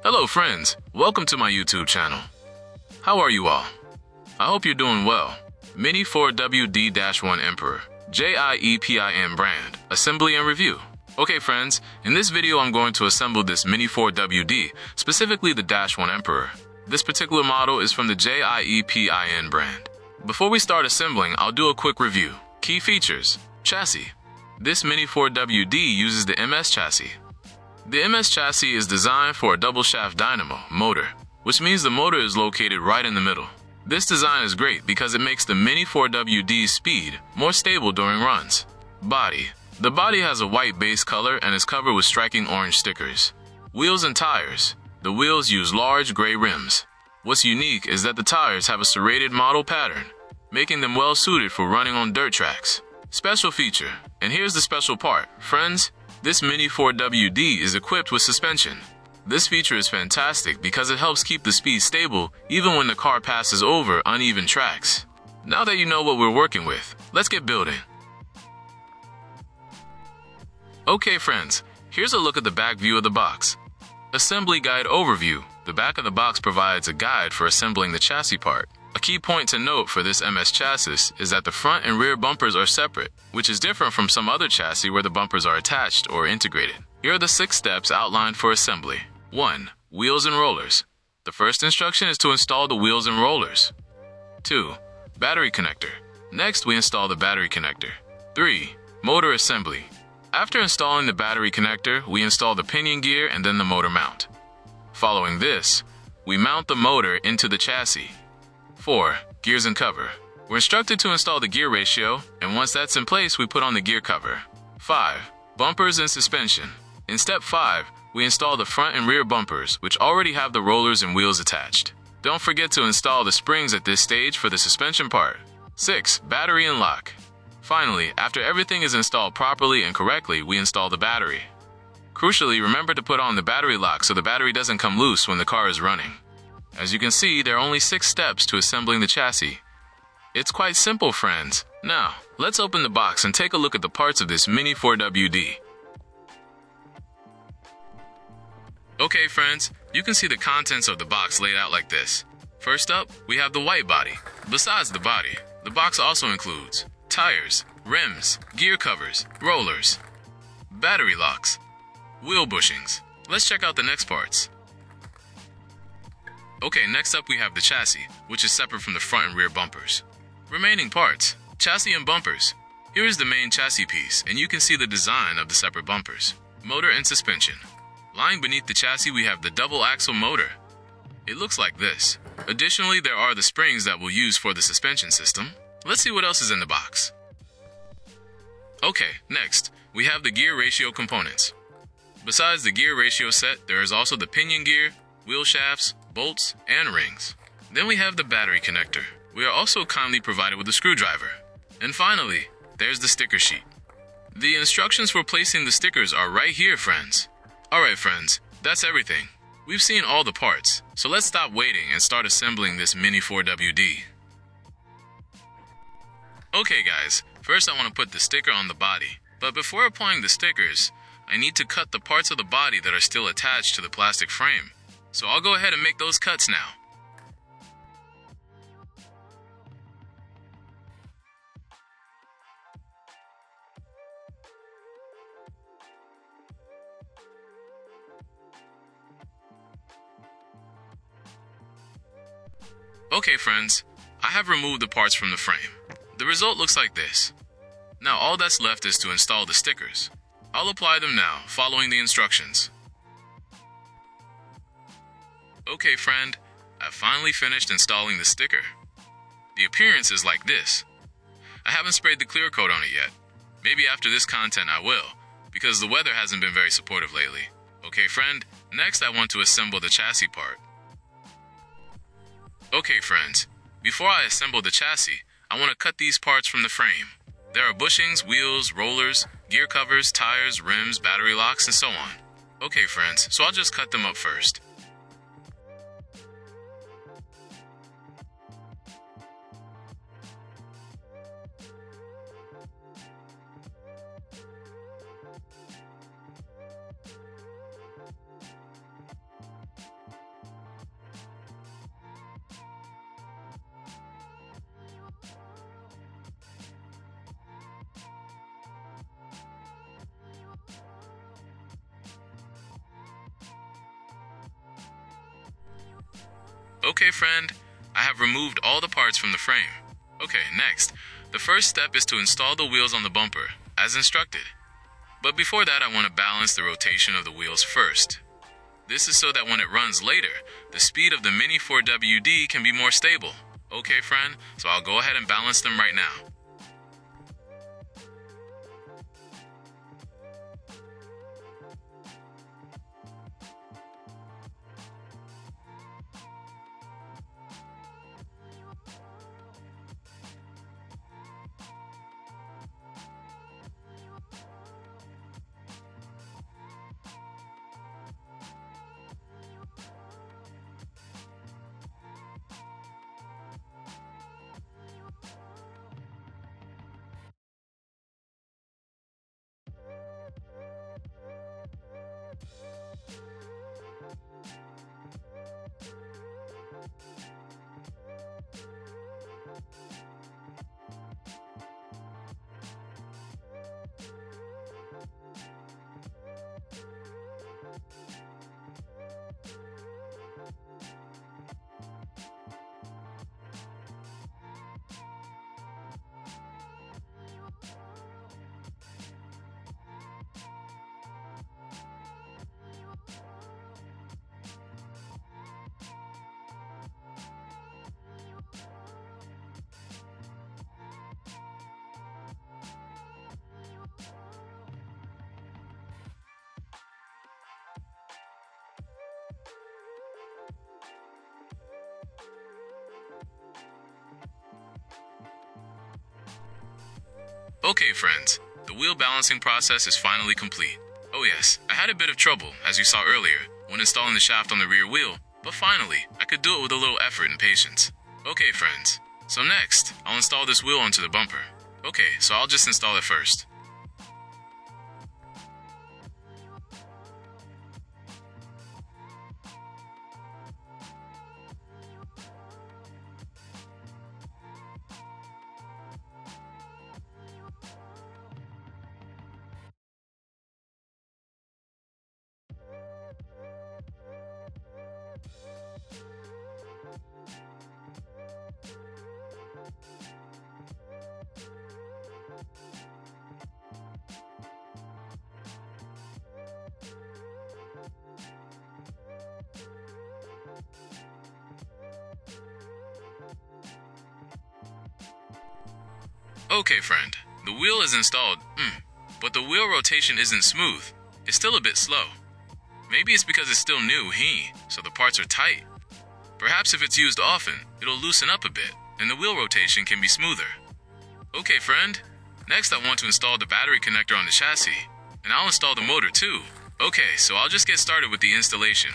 Hello friends, welcome to my YouTube channel. How are you all? I hope you're doing well. Mini 4WD-1 Emperor, Jiepin brand, assembly and review. Okay friends, in this video I'm going to assemble this Mini 4WD, specifically the -1 Emperor. This particular model is from the Jiepin brand. Before we start assembling, I'll do a quick review. Key features. Chassis. This Mini 4WD uses the MS chassis. The MS chassis is designed for a double-shaft dynamo motor, which means the motor is located right in the middle. This design is great because it makes the Mini 4WD's speed more stable during runs. Body. The body has a white base color and is covered with striking orange stickers. Wheels and tires. The wheels use large gray rims. What's unique is that the tires have a serrated model pattern, making them well suited for running on dirt tracks. Special feature, and here's the special part, friends. This Mini 4WD is equipped with suspension. This feature is fantastic because it helps keep the speed stable even when the car passes over uneven tracks. Now that you know what we're working with, let's get building. Okay friends, here's a look at the back view of the box. Assembly guide overview. The back of the box provides a guide for assembling the chassis part. A key point to note for this MS chassis is that the front and rear bumpers are separate, which is different from some other chassis where the bumpers are attached or integrated. Here are the 6 steps outlined for assembly. 1. Wheels and rollers. The first instruction is to install the wheels and rollers. 2. Battery connector. Next, we install the battery connector. 3. Motor assembly. After installing the battery connector, we install the pinion gear and then the motor mount. Following this, we mount the motor into the chassis. 4. Gears and cover. We're instructed to install the gear ratio, and once that's in place, we put on the gear cover. 5. Bumpers and suspension. In step 5, we install the front and rear bumpers, which already have the rollers and wheels attached. Don't forget to install the springs at this stage for the suspension part. 6. Battery and lock. Finally, after everything is installed properly and correctly, we install the battery. Crucially, remember to put on the battery lock so the battery doesn't come loose when the car is running. As you can see, there are only 6 steps to assembling the chassis. It's quite simple, friends. Now, let's open the box and take a look at the parts of this Mini 4WD. Okay, friends, you can see the contents of the box laid out like this. First up, we have the white body. Besides the body, the box also includes tires, rims, gear covers, rollers, battery locks, wheel bushings. Let's check out the next parts. Okay, next up we have the chassis, which is separate from the front and rear bumpers. Remaining parts, chassis and bumpers. Here is the main chassis piece, and you can see the design of the separate bumpers. Motor and suspension. Lying beneath the chassis we have the double axle motor. It looks like this. Additionally, there are the springs that we'll use for the suspension system. Let's see what else is in the box. Okay, next, we have the gear ratio components. Besides the gear ratio set, there is also the pinion gear, wheel shafts, bolts, and rings. Then we have the battery connector. We are also kindly provided with a screwdriver. And finally, there's the sticker sheet. The instructions for placing the stickers are right here, friends. Alright friends, that's everything. We've seen all the parts, so let's stop waiting and start assembling this Mini 4WD. Okay guys, first I want to put the sticker on the body. But before applying the stickers, I need to cut the parts of the body that are still attached to the plastic frame. So I'll go ahead and make those cuts now. Okay friends, I have removed the parts from the frame. The result looks like this. Now all that's left is to install the stickers. I'll apply them now, following the instructions. Okay friend, I've finally finished installing the sticker. The appearance is like this. I haven't sprayed the clear coat on it yet. Maybe after this content I will, because the weather hasn't been very supportive lately. Okay friend, next I want to assemble the chassis part. Okay friends, before I assemble the chassis, I want to cut these parts from the frame. There are bushings, wheels, rollers, gear covers, tires, rims, battery locks, and so on. Okay friends, so I'll just cut them up first. Okay, friend, I have removed all the parts from the frame. Okay, next, the first step is to install the wheels on the bumper, as instructed. But before that, I want to balance the rotation of the wheels first. This is so that when it runs later, the speed of the Mini 4WD can be more stable. Okay, friend, so I'll go ahead and balance them right now. Okay, friends, the wheel balancing process is finally complete. Oh yes, I had a bit of trouble, as you saw earlier, when installing the shaft on the rear wheel, but finally, I could do it with a little effort and patience. Okay, friends, so next, I'll install this wheel onto the bumper. Okay, so I'll just install it first. Okay, friend, the wheel is installed, but the wheel rotation isn't smooth. It's still a bit slow. Maybe it's because it's still new, so the parts are tight. Perhaps if it's used often, it'll loosen up a bit, and the wheel rotation can be smoother. Okay, friend, next I want to install the battery connector on the chassis, and I'll install the motor too. Okay, so I'll just get started with the installation.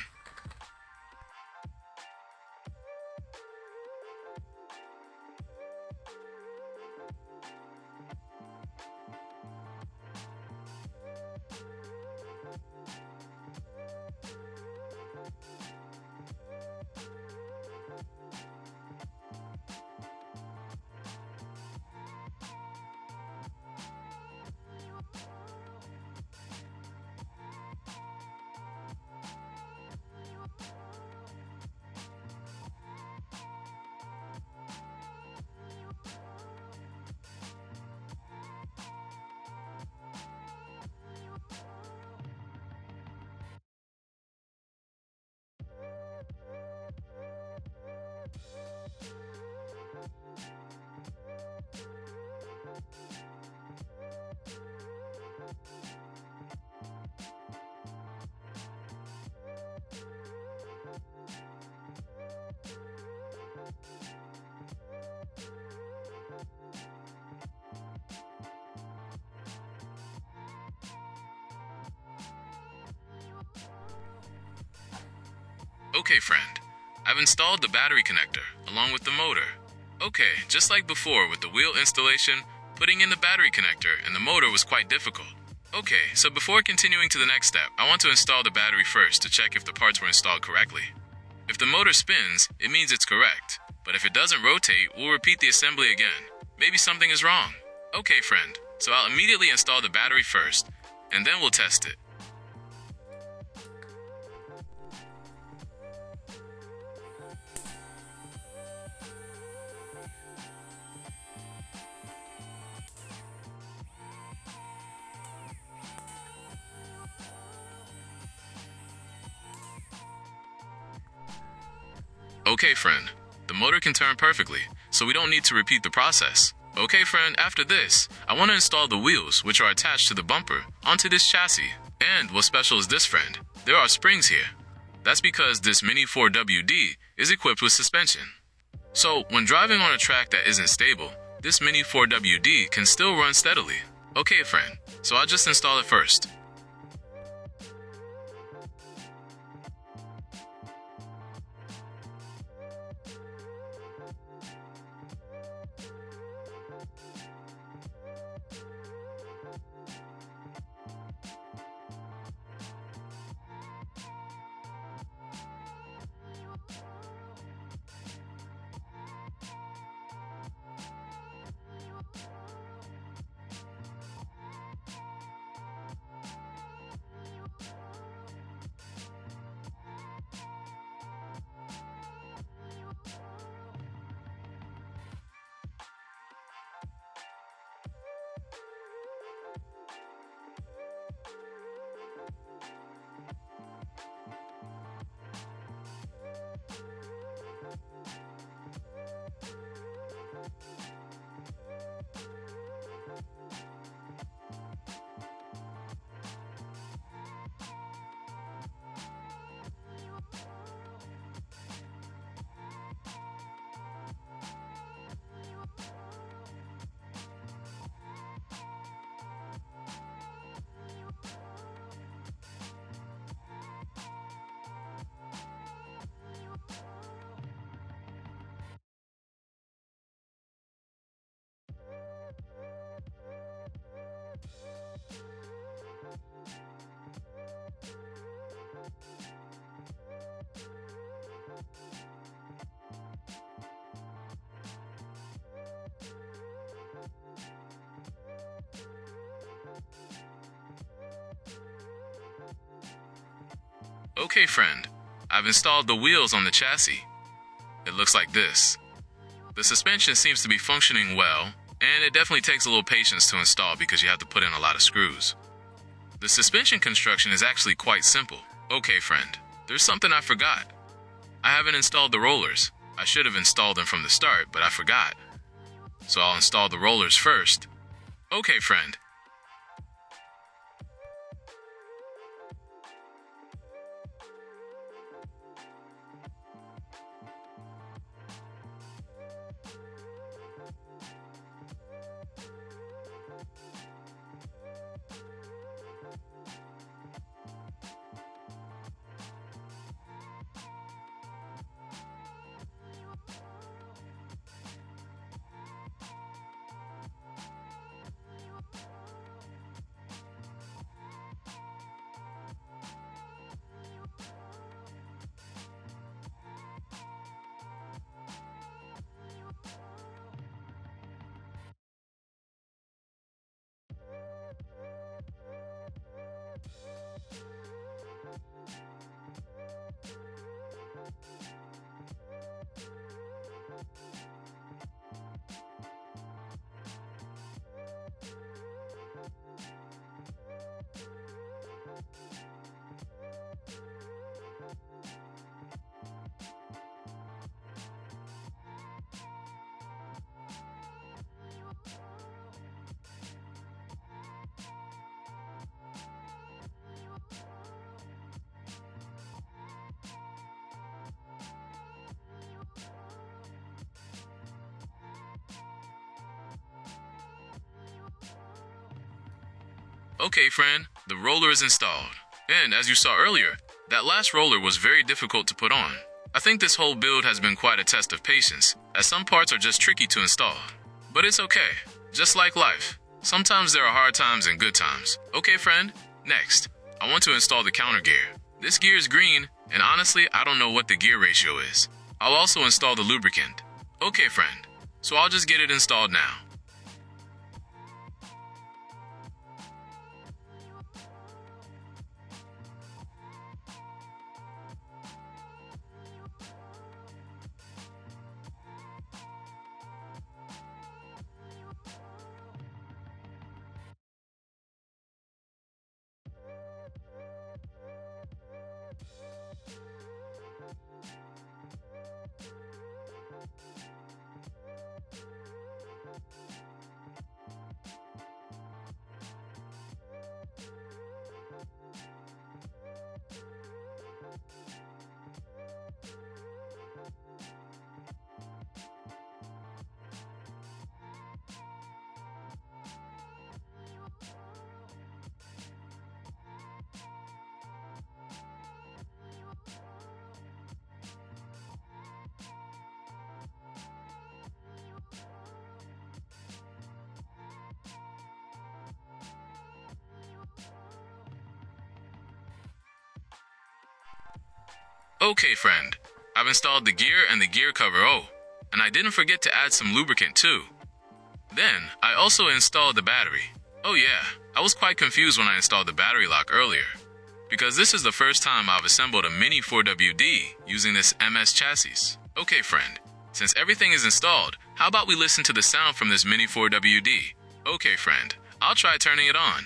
Okay, friend, I've installed the battery connector, along with the motor. Okay, just like before with the wheel installation, putting in the battery connector and the motor was quite difficult. Okay, so before continuing to the next step, I want to install the battery first to check if the parts were installed correctly. If the motor spins, it means it's correct, but if it doesn't rotate, we'll repeat the assembly again. Maybe something is wrong. Okay, friend, so I'll immediately install the battery first, and then we'll test it. Okay, friend. The motor can turn perfectly, so we don't need to repeat the process. Okay, friend, after this, I want to install the wheels, which are attached to the bumper, onto this chassis. And what's special is this, friend. There are springs here. That's because this Mini 4WD is equipped with suspension. So, when driving on a track that isn't stable, this Mini 4WD can still run steadily. Okay, friend, so I'll just install it first. Okay, friend, I've installed the wheels on the chassis. It looks like this. The suspension seems to be functioning well, and it definitely takes a little patience to install because you have to put in a lot of screws. The suspension construction is actually quite simple. Okay, friend, there's something I forgot. I haven't installed the rollers. I should have installed them from the start, but I forgot. So I'll install the rollers first. Okay, friend. Okay, friend, the roller is installed. And as you saw earlier, that last roller was very difficult to put on. I think this whole build has been quite a test of patience, as some parts are just tricky to install. But it's okay, just like life. Sometimes there are hard times and good times. Okay, friend, next, I want to install the counter gear. This gear is green, and honestly, I don't know what the gear ratio is. I'll also install the lubricant. Okay, friend, so I'll just get it installed now. Okay, friend. I've installed the gear and the gear cover. Oh, and I didn't forget to add some lubricant too. Then, I also installed the battery. Oh yeah, I was quite confused when I installed the battery lock earlier, because this is the first time I've assembled a Mini 4WD using this MS chassis. Okay, friend. Since everything is installed, how about we listen to the sound from this Mini 4WD? Okay, friend. I'll try turning it on.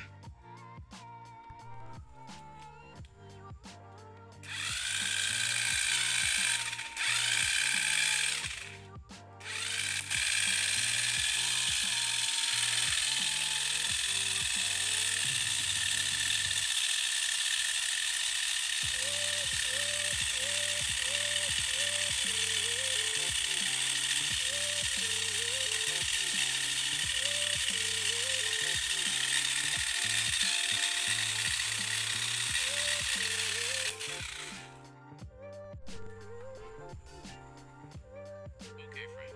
Okay, friend.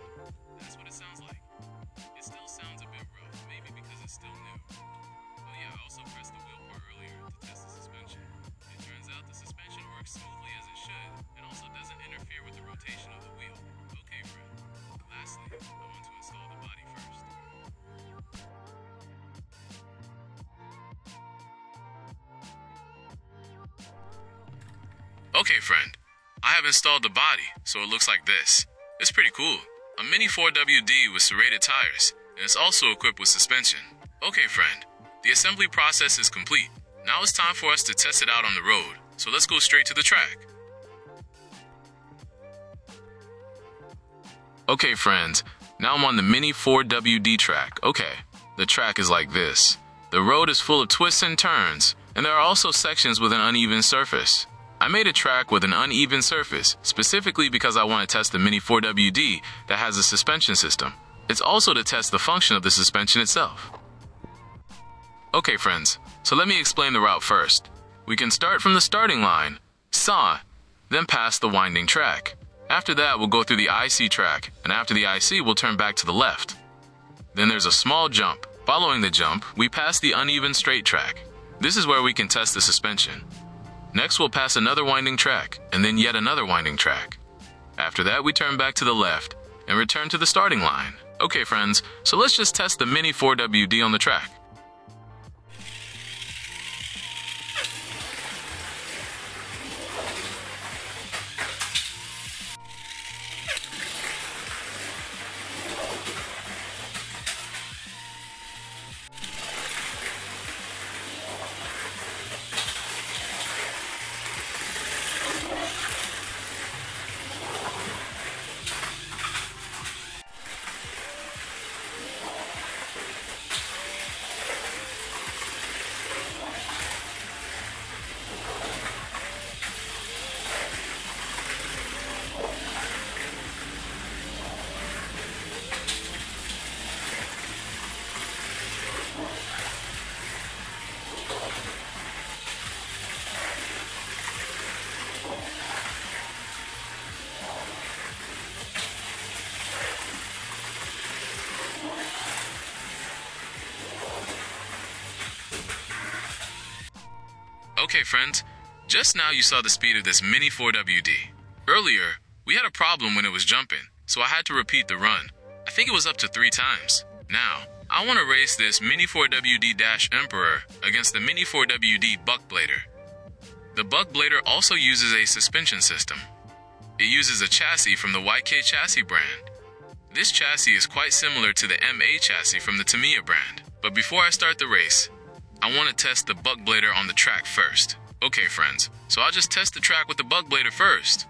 That's what it sounds like. It still sounds a bit rough, maybe because it's still new. Oh yeah, I also pressed the wheel part earlier to test the suspension. It turns out the suspension works smoothly as it should, and also doesn't interfere with the rotation of the wheel. Okay, friend. Lastly, I want to install the body first. Okay, friend. I have installed the body, so it looks like this. It's pretty cool. A Mini 4WD with serrated tires, and it's also equipped with suspension. Okay, friend. The assembly process is complete. Now it's time for us to test it out on the road, so let's go straight to the track. Okay, friends. Now I'm on the Mini 4WD track. Okay, the track is like this. The road is full of twists and turns, and there are also sections with an uneven surface. I made a track with an uneven surface, specifically because I want to test the Mini 4WD that has a suspension system. It's also to test the function of the suspension itself. Okay, friends, so let me explain the route first. We can start from the starting line, saw, then pass the winding track. After that, we'll go through the IC track, and after the IC, we'll turn back to the left. Then there's a small jump. Following the jump, we pass the uneven straight track. This is where we can test the suspension. Next, we'll pass another winding track, and then yet another winding track. After that, we turn back to the left and return to the starting line. Okay, friends, so let's just test the Mini 4WD on the track. Okay, friends, just now you saw the speed of this Mini 4WD. Earlier, we had a problem when it was jumping, so I had to repeat the run. I think it was up to 3 times. Now, I want to race this Mini 4WD-Emperor against the Mini 4WD Buckblader. The Buckblader also uses a suspension system. It uses a chassis from the YK chassis brand. This chassis is quite similar to the MA chassis from the Tamiya brand. But before I start the race, I want to test the Buckblader on the track first. Okay, friends, so I'll just test the track with the Buckblader first.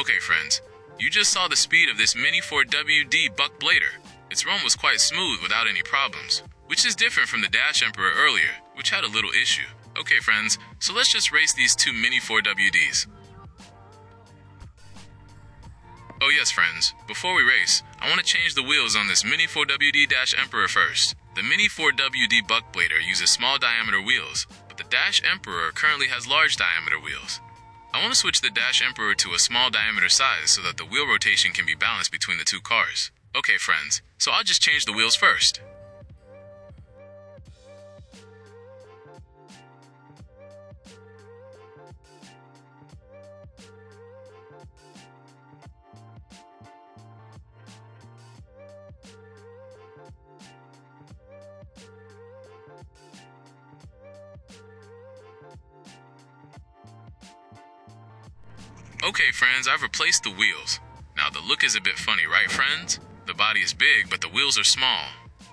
Okay, friends, you just saw the speed of this Mini 4WD Buckblader. Its run was quite smooth without any problems, which is different from the Dash Emperor earlier, which had a little issue. Okay, friends, so let's just race these two Mini 4WDs. Oh yes, friends, before we race, I want to change the wheels on this Mini 4WD-Emperor first. The Mini 4WD Buckblader uses small diameter wheels, but the Dash Emperor currently has large diameter wheels. I want to switch the Dash Emperor to a small diameter size so that the wheel rotation can be balanced between the two cars. Okay friends, so I'll just change the wheels first. Okay friends, I've replaced the wheels. Now the look is a bit funny, right friends? The body is big, but the wheels are small.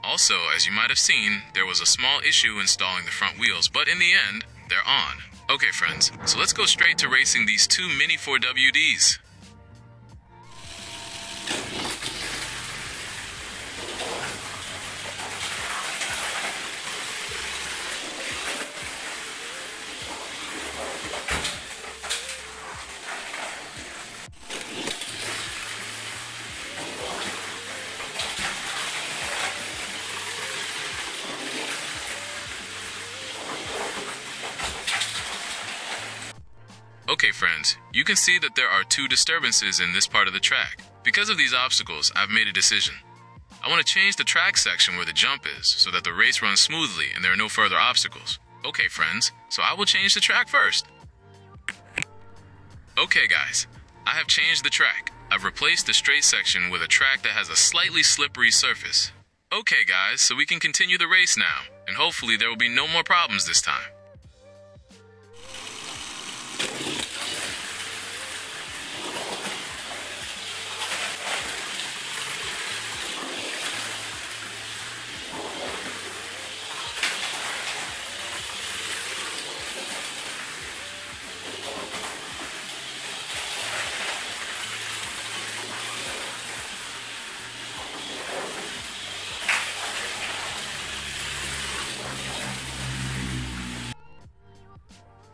Also, as you might have seen, there was a small issue installing the front wheels, but in the end, they're on. Okay friends, so let's go straight to racing these two Mini 4WDs. Okay friends, you can see that there are two disturbances in this part of the track. Because of these obstacles, I've made a decision. I want to change the track section where the jump is so that the race runs smoothly and there are no further obstacles. Okay friends, so I will change the track first. Okay guys, I have changed the track. I've replaced the straight section with a track that has a slightly slippery surface. Okay guys, so we can continue the race now, and hopefully there will be no more problems this time.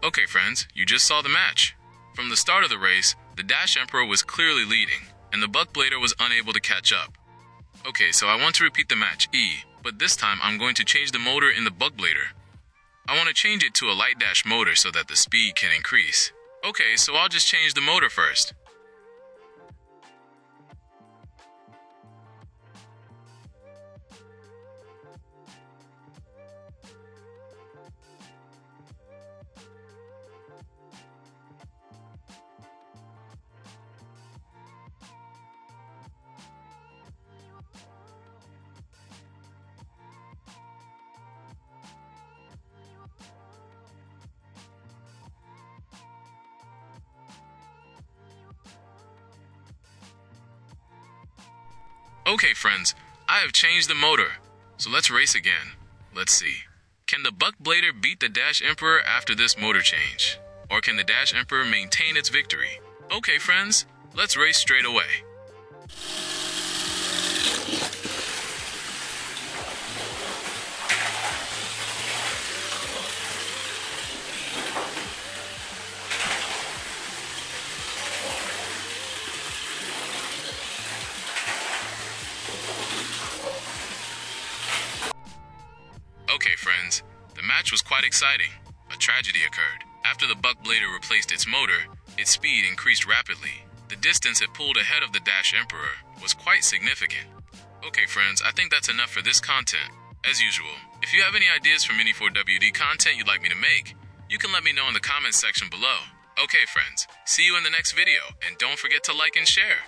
Okay friends, you just saw the match. From the start of the race, the Dash Emperor was clearly leading, and the Buckblader was unable to catch up. Okay, so I want to repeat the match, but this time I'm going to change the motor in the Buckblader. I want to change it to a light dash motor so that the speed can increase. Okay, so I'll just change the motor first. Okay friends, I have changed the motor, so let's race again. Let's see. Can the Buckblader beat the Dash Emperor after this motor change? Or can the Dash Emperor maintain its victory? Okay friends, let's race straight away. Okay friends, the match was quite exciting. A tragedy occurred. After the Buckblader replaced its motor, its speed increased rapidly. The distance it pulled ahead of the Dash Emperor was quite significant. Okay friends, I think that's enough for this content. As usual, if you have any ideas for Mini 4WD content you'd like me to make, you can let me know in the comments section below. Okay friends, see you in the next video, and don't forget to like and share.